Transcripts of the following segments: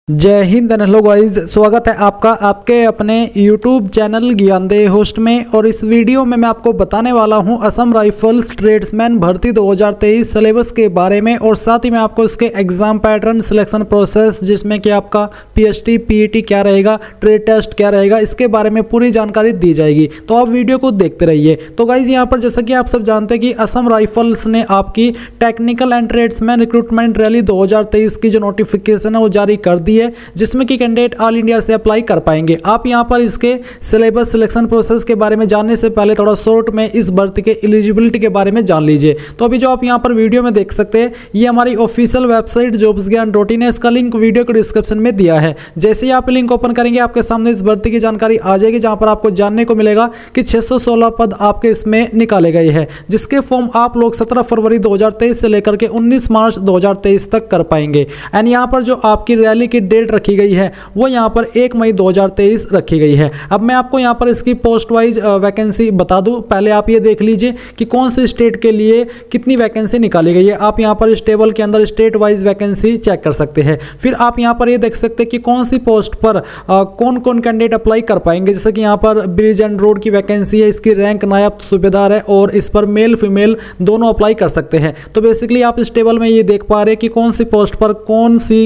जय Hind and hello guys, स्वागत है आपका आपके अपने YouTube चैनल ज्ञानदेह होस्ट में। और इस वीडियो में मैं आपको बताने वाला हूं असम राइफल्स ट्रेड्समैन भर्ती 2023 सिलेबस के बारे में, और साथ ही मैं आपको इसके एग्जाम पैटर्न, सिलेक्शन प्रोसेस, जिसमें कि आपका PST PET क्या रहेगा, ट्रेड टेस्ट क्या रहेगा, इसके बारे में पूरी जानकारी दी जाएगी। तो आप वीडियो को देखते रहिए। तो गाइज यहाँ पर जैसा कि आप सब जानते हैं कि असम राइफल्स ने आपकी technical and tradesman recruitment rally 2023 की जो नोटिफिकेशन है वो जारी कर दी है, जिसमें कि कैंडिडेट ऑल इंडिया से अप्लाई कर पाएंगे। आप यहां पर इसके सिलेबस, सिलेक्शन प्रोसेस के बारे में जानने से पहले थोड़ा शॉर्ट में इस भर्ती के एलिजिबिलिटी के बारे में जान लीजिए। तो अभी जो आप यहां पर वीडियो में देख सकते हैं, ये हमारी ऑफिशियल वेबसाइट jobsgyan.in है। इसका लिंक वीडियो के डिस्क्रिप्शन में दिया है। जैसे ही आप लिंक ओपन करेंगे, आपके सामने इस भर्ती की जानकारी आ जाएगी, जहां पर आपको जानने को मिलेगा कि 616 पद आपके इसमें निकाले गए हैं, जिसके फॉर्म आप लोग 17 फरवरी 2023 से लेकर के 19 मार्च 2023 तक कर पाएंगे। एंड यहाँ पर जो आपकी रैली की डेट रखी गई है वो यहाँ पर 1 मई 2023 रखी गई है। अब मैं आपको यहाँ पर इसकी पोस्ट वाइज वैकेंसी बता दूं। पहले आप ये देख लीजिए कि कौन से स्टेट के लिए कितनी वैकेंसी निकाली गई है। आप यहाँ पर इस टेबल के अंदर स्टेट वाइज वैकेंसी चेक कर सकते हैं। फिर आप यहाँ पर ये देख सकते हैं कि कौन सी पोस्ट पर कौन कौन कैंडिडेट अप्लाई कर पाएंगे। जैसे कि यहाँ पर ब्रिज एंड रोड की वैकेंसी है, इसकी रैंक नायब सूबेदार है, और इस पर मेल फीमेल दोनों अप्लाई कर सकते हैं। तो बेसिकली आप इस टेबल में ये देख पा रहे हैं कि कौन सी पोस्ट पर कौन सी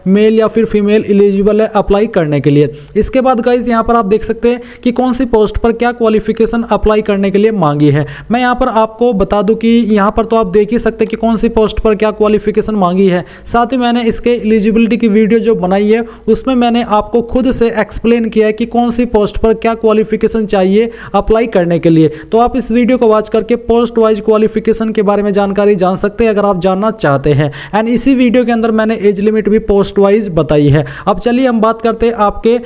मेल या फिर फीमेल एलिजिबल है अप्लाई करने के लिए। इसके बाद गाइज यहाँ पर आप देख सकते हैं कि कौन सी पोस्ट पर क्या क्वालिफिकेशन अप्लाई करने के लिए मांगी है। मैं यहाँ पर आपको बता दूं कि यहाँ पर तो आप देख ही सकते हैं कि कौन सी पोस्ट पर क्या क्वालिफिकेशन मांगी है। साथ ही मैंने इसके एलिजिबिलिटी की वीडियो जो बनाई है उसमें मैंने आपको खुद से एक्सप्लेन किया है कि कौन सी पोस्ट पर क्या क्वालिफिकेशन चाहिए अप्लाई करने के लिए। तो आप इस वीडियो को वॉच करके पोस्ट वाइज क्वालिफिकेशन के बारे में जानकारी जान सकते हैं अगर आप जानना चाहते हैं। एंड इसी वीडियो के अंदर मैंने एज लिमिट भी पोस्ट वाइज बताई है। अब चलिए हम बात करते हैं आपके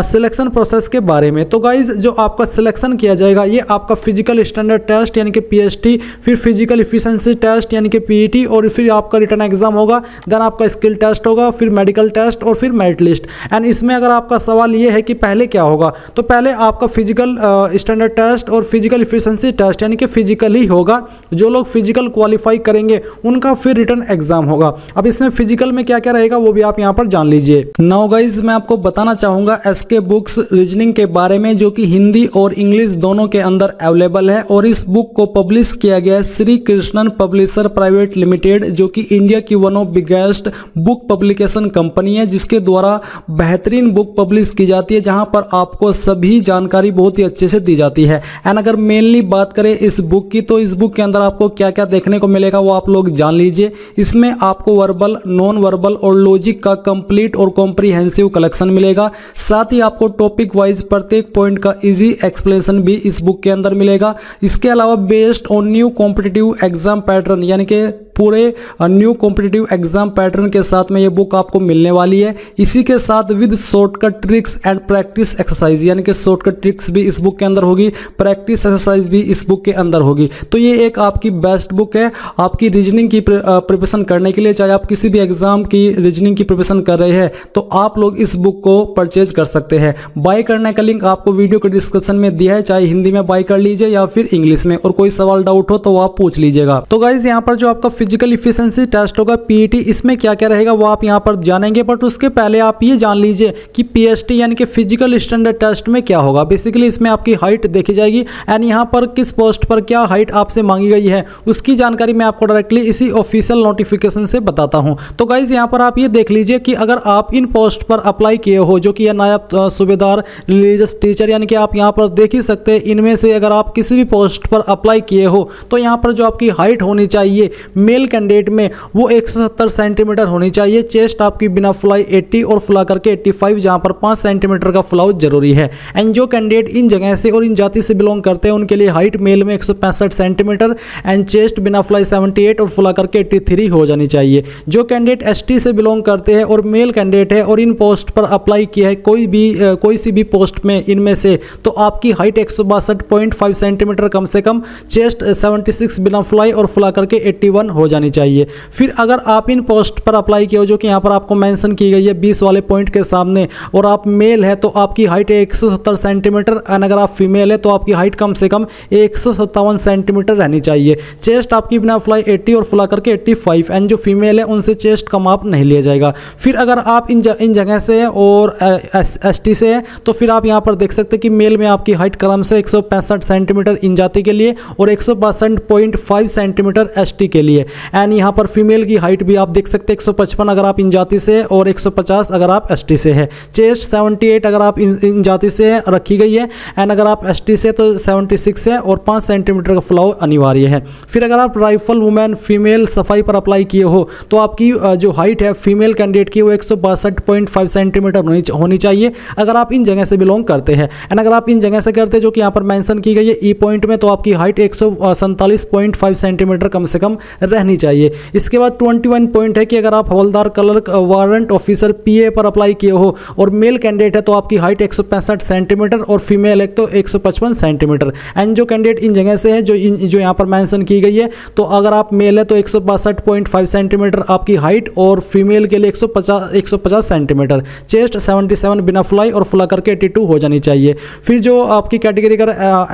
सिलेक्शन प्रोसेस के बारे में। तो गाइज जो आपका सिलेक्शन किया जाएगा, ये आपका फिजिकल स्टैंडर्ड टेस्ट यानी कि PST, फिर फिजिकल इफिशिएंसी टेस्ट यानी कि PET, और फिर आपका रिटन एग्जाम होगा, देन आपका स्किल टेस्ट होगा, फिर मेडिकल टेस्ट और फिर मेरिट लिस्ट। एंड इसमें अगर आपका सवाल ये है कि पहले क्या होगा, तो पहले आपका फिजिकल स्टैंडर्ड टेस्ट और फिजिकल इफिशिएंसी टेस्ट यानी कि फिजिकल ही होगा। जो लोग फिजिकल क्वालिफाई करेंगे उनका फिर रिटन एग्जाम होगा। अब इसमें फिजिकल में क्या क्या रहेगा वो भी आप यहाँ पर जान लीजिए। नाउ गाइज मैं आपको बताना चाहूंगा SK बुक्स रीजनिंग के बारे में, जो कि हिंदी और इंग्लिश दोनों के अंदर अवेलेबल है। और इस बुक को पब्लिश किया गया है Shri Krishnan publisher private limited, जो कि इंडिया की one of biggest book publication company है, जिसके द्वारा बेहतरीन बुक पब्लिश की जाती है, जहां पर आपको सभी जानकारी बहुत ही अच्छे से दी जाती है। एंड अगर मेनली बात करें इस बुक की, तो इस बुक के अंदर आपको क्या क्या देखने को मिलेगा वो आप लोग जान लीजिए। इसमें आपको वर्बल, नॉन वर्बल और लॉजिक का कंप्लीट और कॉम्प्रिहेंसिव कलेक्शन मिलेगा। साथ ही आपको टॉपिक वाइज प्रत्येक पॉइंट का इजी एक्सप्लेनेशन भी इस बुक के अंदर मिलेगा। इसके अलावा based on new competitive exam pattern यानी कि पूरे न्यू कॉम्पिटिटिव एग्जाम पैटर्न के साथ में ये बुक आपको मिलने वाली है। इसी के साथ with shortcut tricks and practice exercise, यानी कि शॉर्टकट ट्रिक्स भी इस बुक के अंदर होगी, प्रैक्टिस एक्सरसाइज भी इस बुक के अंदर होगी। तो ये एक आपकी बेस्ट बुक है आपकी रीजनिंग की प्रिपरेशन करने के लिए। चाहे आप किसी भी एग्जाम की रीजनिंग की प्रिपरेशन कर रहे हैं तो आप लोग इस बुक को परचेज कर सकते हैं। बाय करने का लिंक आपको वीडियो के डिस्क्रिप्शन में दिया है, चाहे हिंदी में बाय कर लीजिए या फिर इंग्लिश में, और कोई सवाल डाउट हो तो आप पूछ लीजिएगा। तो गाइज यहाँ पर जो आपका फिजिकल इफिशिएंसी टेस्ट होगा PET, इसमें क्या क्या रहेगा वो आप यहाँ पर जानेंगे। बट उसके पहले आप ये जान लीजिए कि PST यानी कि फिजिकल स्टैंडर्ड टेस्ट में क्या होगा। बेसिकली इसमें आपकी हाइट देखी जाएगी, एंड यहाँ पर किस पोस्ट पर क्या हाइट आपसे मांगी गई है उसकी जानकारी मैं आपको डायरेक्टली इसी ऑफिशियल नोटिफिकेशन से बताता हूँ। तो गाइज यहाँ पर आप ये देख लीजिए कि अगर आप इन पोस्ट पर अप्लाई किए हो, जो कि नायब सूबेदार, रिलीजियस टीचर, यानी कि आप यहाँ पर देख ही सकते हैं, इनमें से अगर आप किसी भी पोस्ट पर अप्लाई किए हो तो यहाँ पर जो आपकी हाइट होनी चाहिए मेल कैंडिडेट में वो 170 सेंटीमीटर होनी चाहिए। चेस्ट आपकी बिना फुलाई 80 और फुला करके 85, जहां पर 5 सेंटीमीटर का फुलाव जरूरी है। एंड जो कैंडिडेट इन जगह से और इन जाति से बिलोंग करते हैं उनके लिए हाइट मेल में 165 सेंटीमीटर एंड चेस्ट बिना फुलाई 78 और फुला करके 83 हो जानी चाहिए। जो कैंडिडेट ST से बिलोंग करते हैं और मेल कैंडिडेट है और इन पोस्ट पर अप्लाई किया है कोई सी भी पोस्ट में इनमें से, तो आपकी हाइट 162.5 सेंटीमीटर कम से कम, चेस्ट 76 बिना फुलाई और फुला करके 81 हो जानी चाहिए। फिर अगर आप इन पोस्ट पर अप्लाई किए हो जो कि यहाँ पर आपको मेंशन की गई है 20 वाले पॉइंट के सामने, और आप मेल है तो आपकी हाइट है 170 सेंटीमीटर, एंड अगर आप फीमेल है तो आपकी हाइट कम से कम 157 सेंटीमीटर रहनी चाहिए। चेस्ट आपकी बिना फ्लाई 80 और फुला करके 85, एंड जो फीमेल है उनसे चेस्ट का माप नहीं लिया जाएगा। फिर अगर आप इन जगह से है और एसटी से है तो फिर आप यहाँ पर देख सकते हैं कि मेल में आपकी हाइट क्रम से 165 सेंटीमीटर इन जाति के लिए और 162.5 सेंटीमीटर एसटी के लिए। एंड यहाँ पर फीमेल की हाइट भी आप देख सकते हैं 155 अगर आप इन जाति से और 150 अगर आप एसटी से है। चेस्ट 78 अगर आप इन जाति से रखी गई है, एंड अगर आप एसटी से तो 76 है और 5 सेंटीमीटर का फ्लाव अनिवार्य है। फिर अगर आप राइफल वुमेन फीमेल सफाई पर अप्लाई किए हो तो आपकी जो हाइट है फीमेल कैंडिडेट की वो 162.5 सेंटीमीटर होनी चाहिए अगर आप इन जगह से बिलोंग करते हैं। एंड अगर आप इन जगह से करते हैं जो कि यहाँ पर मेंशन की गई है ई पॉइंट में, तो आपकी हाइट 147.5 सेंटीमीटर कम से कम रहनी चाहिए। इसके बाद 21 पॉइंट है कि अगर आप हवलदार क्लर्क वारंट ऑफिसर पीए पर अप्लाई किए हो और मेल कैंडिडेट है तो आपकी हाइट 165 सेंटीमीटर और फीमेल है तो 155 सेंटीमीटर। एंड जो कैंडिडेट इन जगह से है जो यहाँ पर मेंशन की गई है, तो अगर आप मेल है तो 162.5 सेंटीमीटर आपकी हाइट और फीमेल के लिए 150 सेंटीमीटर। चेस्ट 77 बिना फ्लाई और फुला करके 82 हो जानी चाहिए। फिर जो आपकी कैटेगरी का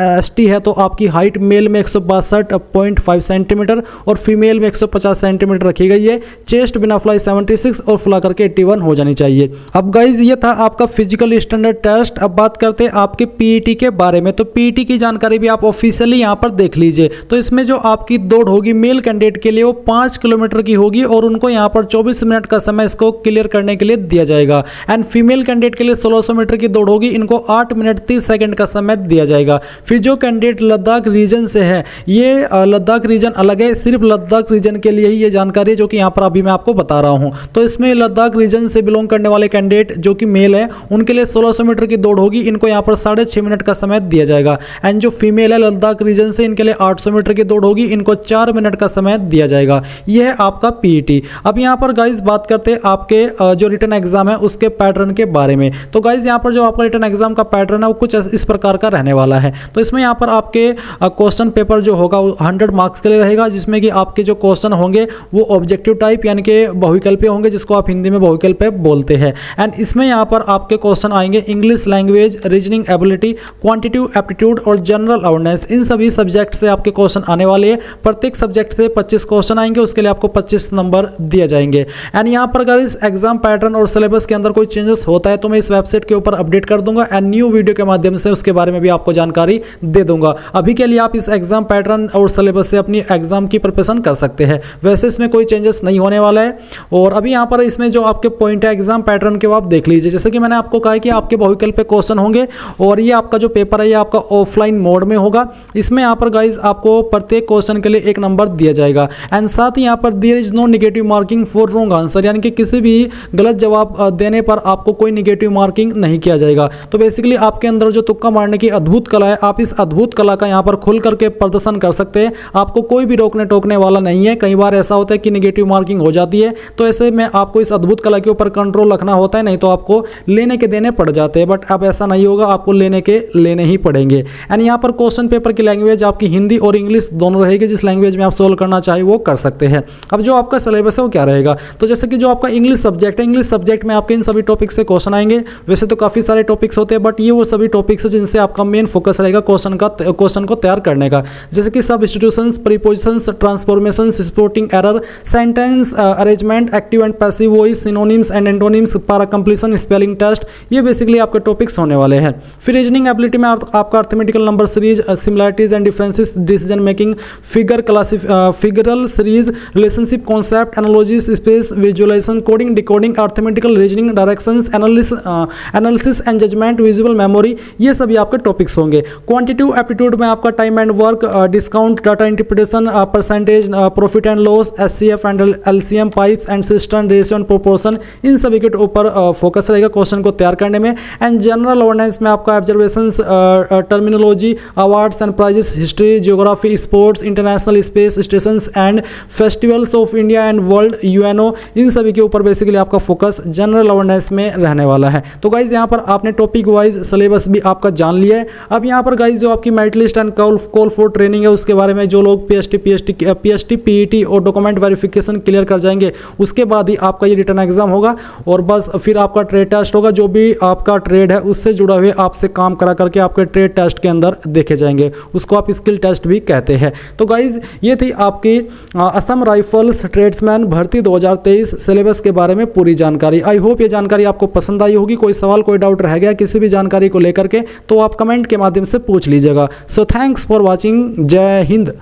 एसटी है तो आपकी हाइट मेल में 162.5 सेंटीमीटर और फीमेल में 150 सेंटीमीटर रखी गई है। चेस्ट बिना फ्लाई 76 और फुला करके 81 हो जानी चाहिए। अब गाइज ये था आपका फिजिकल स्टैंडर्ड टेस्ट। अब बात करते हैं आपके पीईटी के बारे में। तो पीईटी की जानकारी भी आप ऑफिशियली यहाँ पर देख लीजिए। तो इसमें जो आपकी दौड़ होगी मेल कैंडिडेट के लिए वो 5 किलोमीटर की होगी और उनको यहाँ पर 24 मिनट का समय इसको क्लियर करने के लिए दिया जाएगा। एंड फीमेल कैंडिडेट के लिए 1600 मीटर की दौड़ होगी, इनको 8 मिनट 30 सेकंड का समय दिया जाएगा। फिर जो कैंडिडेट लद्दाख रीजन से है, ये लद्दाख रीजन अलग है, सिर्फ लद्दाख रीजन के लिए ही ये जानकारी है जो कि यहाँ पर अभी मैं आपको बता रहा हूँ। तो इसमें लद्दाख रीजन से बिलोंग करने वाले कैंडिडेट जो कि मेल है उनके लिए 1600 मीटर की दौड़ होगी, इनको यहाँ पर 6.5 मिनट का समय दिया जाएगा। एंड जो फीमेल है लद्दाख रीजन से, इनके लिए 800 मीटर की दौड़ होगी, इनको 4 मिनट का समय दिया जाएगा। यह है आपका पीईटी। अब यहाँ पर गाइज बात करते हैं आपके जो रिटन एग्जाम है उसके पैटर्न के बारे में। तो गाइज यहाँ पर जो आपका रिटन एग्जाम का पैटर्न है वो कुछ इस प्रकार का रहने वाला है। तो इसमें यहाँ पर आपके क्वेश्चन पेपर जो होगा 100 मार्क्स के लिए रहेगा, जिसमें कि आपके जो क्वेश्चन होंगे वो ऑब्जेक्टिव टाइप यानी कि बहुविकल्पीय होंगे, जिसको आप हिंदी में बहुविकल्पीय बोलते हैं। एंड इसमें यहाँ पर आपके क्वेश्चन आएंगे English language, reasoning ability, quantitative aptitude और जनरल अवेयरनेस। इन सभी सब्जेक्ट से आपके क्वेश्चन आने वाले हैं। प्रत्येक सब्जेक्ट से 25 क्वेश्चन आएंगे, उसके लिए आपको 25 नंबर दिए जाएंगे। एंड यहाँ पर अगर इस एग्जाम पैटर्न और सिलेबस के अंदर कोई चेंजेस होता है तो मैं इस वेबसाइट के ऊपर अपडेट कर दूंगा एंड न्यू वीडियो के माध्यम से उसके बारे में भी आपको जानकारी दे दूंगा। अभी के लिए आप इस एग्जाम पैटर्न और सिलेबस से अपनी एग्जाम की प्रिपरेशन कर सकते हैं। वैसे इसमें कोई चेंजेस नहीं होने वाला है। और अभी यहाँ पर इसमें जो आपके पॉइंट है एग्जाम पैटर्न के वो आप देख लीजिए। जैसे कि मैंने आपको कहा कि आपके बहुविकल्प पे क्वेश्चन होंगे और ये आपका जो पेपर है ये आपका ऑफलाइन मोड में होगा। इसमें यहाँ पर गाइज आपको प्रत्येक क्वेश्चन के लिए 1 नंबर दिया जाएगा। एंड साथ ही यहाँ पर there is no negative marking for wrong answer, यानी कि किसी भी गलत जवाब देने पर आपको कोई नेगेटिव मार्किंग नहीं किया जाएगा। तो बेसिकली आपके अंदर जो तुक्का मारने की अद्भुत कला है, आप इस अद्भुत कला का यहाँ पर खुल करके प्रदर्शन कर सकते हैं। आपको कोई भी रोकने टोकने वाला नहीं है। कई बार ऐसा होता है कि नेगेटिव मार्किंग हो जाती है, तो ऐसे में आपको इस अद्भुत कला के ऊपर कंट्रोल रखना होता है, नहीं तो आपको लेने के देने पड़ जाते हैं। बट अब ऐसा नहीं होगा, आपको लेने ही पड़ेंगे। एंड यहाँ पर क्वेश्चन पेपर की लैंग्वेज आपकी हिंदी और इंग्लिश दोनों रहेगी। जिस लैंग्वेज में आप सोल्व करना चाहे वो कर सकते हैं। अब जो आपका सिलेबस है वो क्या रहेगा, तो जैसे कि जो आपका इंग्लिश सब्जेक्ट है, इंग्लिश सब्जेक्ट में आपके इन सभी टॉपिक से क्वेश्चन आएंगे। वैसे तो काफी सारे टॉपिक्स होते हैं बट ये वो सभी टॉपिक्स है जिनसे आपका मेन फोकस रहेगा क्वेश्चन को तैयार करने का। जैसे कि substitutions, prepositions, transformations, sporting error, sentence arrangement, active and passive voice, synonyms and antonyms, para completion, spelling test, ये बेसिकली आपके टॉपिक्स होने वाले हैं। फिर रीजनिंग एबिलिटी में आपका arithmetical number series, similarities and differences, decision making, figural series, relationship concept, analogies, space, visualisation, coding, decoding, arithmetical reasoning, directions, analysis and judgement, visual memory, ये सभी आपके टॉपिक्स होंगे। क्वांटिटेटिव एप्टीट्यूड में आपका time and work, discount, data interpretation, percentage, profit and loss, HCF and LCM, pipes and cistern, ratio and proportion, इन सभी के ऊपर फोकस रहेगा क्वेश्चन को तैयार करने में। एंड जनरल अवेयरनेस में आपका observations, terminology, awards and prizes, history, geography, sports, international space stations and festivals of India and world, UNO, इन सभी के ऊपर बेसिकली आपका फोकस जनरल अवेयरनेस में रहने वाला है। तो गाइज यहाँ पर आपने टॉपिक वाइज सिलेबस भी आपका जान लिया है। अब यहाँ पर गाइज जो आपकी merit list and call for training है उसके बारे में जो लोग पीएचटी एसएसटी, पीईटी और डॉक्यूमेंट वेरिफिकेशन क्लियर कर जाएंगे, उसके बाद ही आपका ये रिटर्न एग्जाम होगा। और बस फिर आपका ट्रेड टेस्ट होगा, जो भी आपका ट्रेड है उससे जुड़ा हुए आपसे काम करा करके आपके ट्रेड टेस्ट के अंदर देखे जाएंगे, उसको आप स्किल टेस्ट भी कहते हैं। तो गाइज ये थी आपकी असम राइफल्स ट्रेड्समैन भर्ती 2023 सिलेबस के बारे में पूरी जानकारी। आई होप ये जानकारी आपको पसंद आई होगी। कोई सवाल, कोई डाउट रह गया किसी भी जानकारी को लेकर के तो आप कमेंट के माध्यम से पूछ लीजिएगा। So thanks for watching. जय हिंद।